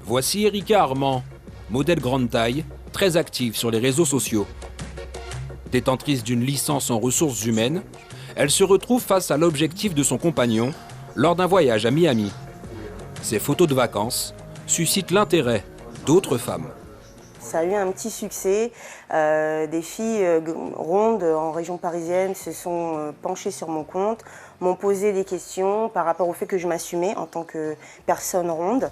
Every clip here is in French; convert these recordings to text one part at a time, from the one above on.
Voici Erika Armand, modèle grande taille, très active sur les réseaux sociaux. Détentrice d'une licence en ressources humaines, elle se retrouve face à l'objectif de son compagnon lors d'un voyage à Miami. Ses photos de vacances suscitent l'intérêt d'autres femmes. Ça a eu un petit succès. Des filles rondes en région parisienne se sont penchées sur mon compte, m'ont posé des questions par rapport au fait que je m'assumais en tant que personne ronde.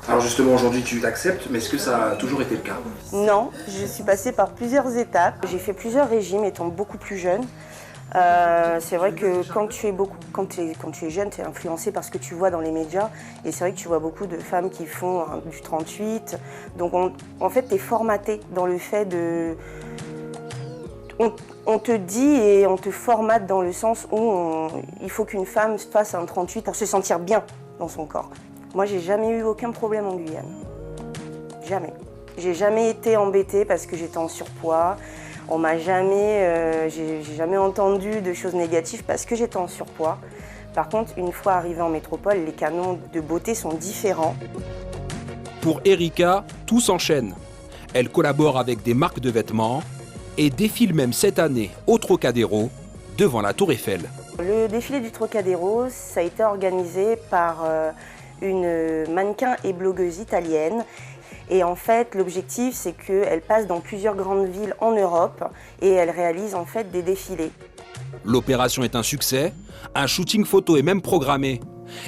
Alors justement, aujourd'hui, tu t'acceptes, mais est-ce que ça a toujours été le cas? Non, je suis passée par plusieurs étapes. J'ai fait plusieurs régimes étant beaucoup plus jeune. C'est vrai que quand tu es jeune, tu es influencé par ce que tu vois dans les médias. Et c'est vrai que tu vois beaucoup de femmes qui font du 38. Donc en fait, tu es formaté dans le fait de... On te dit et on te formate dans le sens où il faut qu'une femme fasse un 38 pour se sentir bien dans son corps. Moi, j'ai jamais eu aucun problème en Guyane. Jamais. J'ai jamais été embêtée parce que j'étais en surpoids. On m'a jamais, j'ai jamais entendu de choses négatives parce que j'étais en surpoids. Par contre, une fois arrivée en métropole, les canons de beauté sont différents. Pour Erika, tout s'enchaîne. Elle collabore avec des marques de vêtements et défile même cette année au Trocadéro devant la Tour Eiffel. Le défilé du Trocadéro, ça a été organisé par une mannequin et blogueuse italienne. Et en fait, l'objectif, c'est qu'elle passe dans plusieurs grandes villes en Europe et elle réalise en fait des défilés. L'opération est un succès, un shooting photo est même programmé.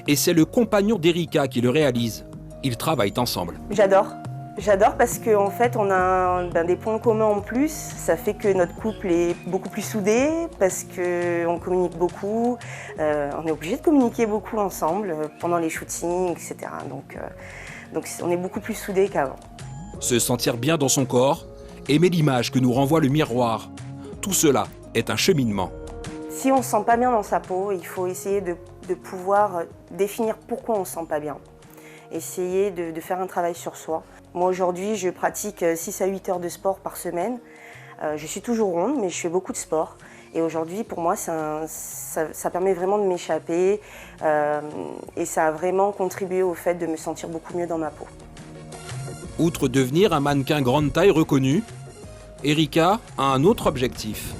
Et c'est le compagnon d'Erika qui le réalise. Ils travaillent ensemble. J'adore parce qu'en fait, on a des points communs en plus. Ça fait que notre couple est beaucoup plus soudé parce qu'on communique beaucoup. On est obligé de communiquer beaucoup ensemble pendant les shootings, etc. Donc on est beaucoup plus soudés qu'avant. Se sentir bien dans son corps, aimer l'image que nous renvoie le miroir, tout cela est un cheminement. Si on ne se sent pas bien dans sa peau, il faut essayer de pouvoir définir pourquoi on ne se sent pas bien. Essayer de faire un travail sur soi. Moi aujourd'hui, je pratique 6 à 8 heures de sport par semaine. Je suis toujours ronde, mais je fais beaucoup de sport. Et aujourd'hui, pour moi, ça permet vraiment de m'échapper et ça a vraiment contribué au fait de me sentir beaucoup mieux dans ma peau. Outre devenir un mannequin grande taille reconnu, Erika a un autre objectif,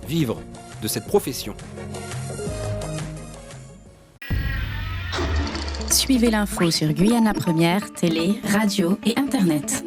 vivre de cette profession. Suivez l'info sur Guyana Première, télé, radio et internet.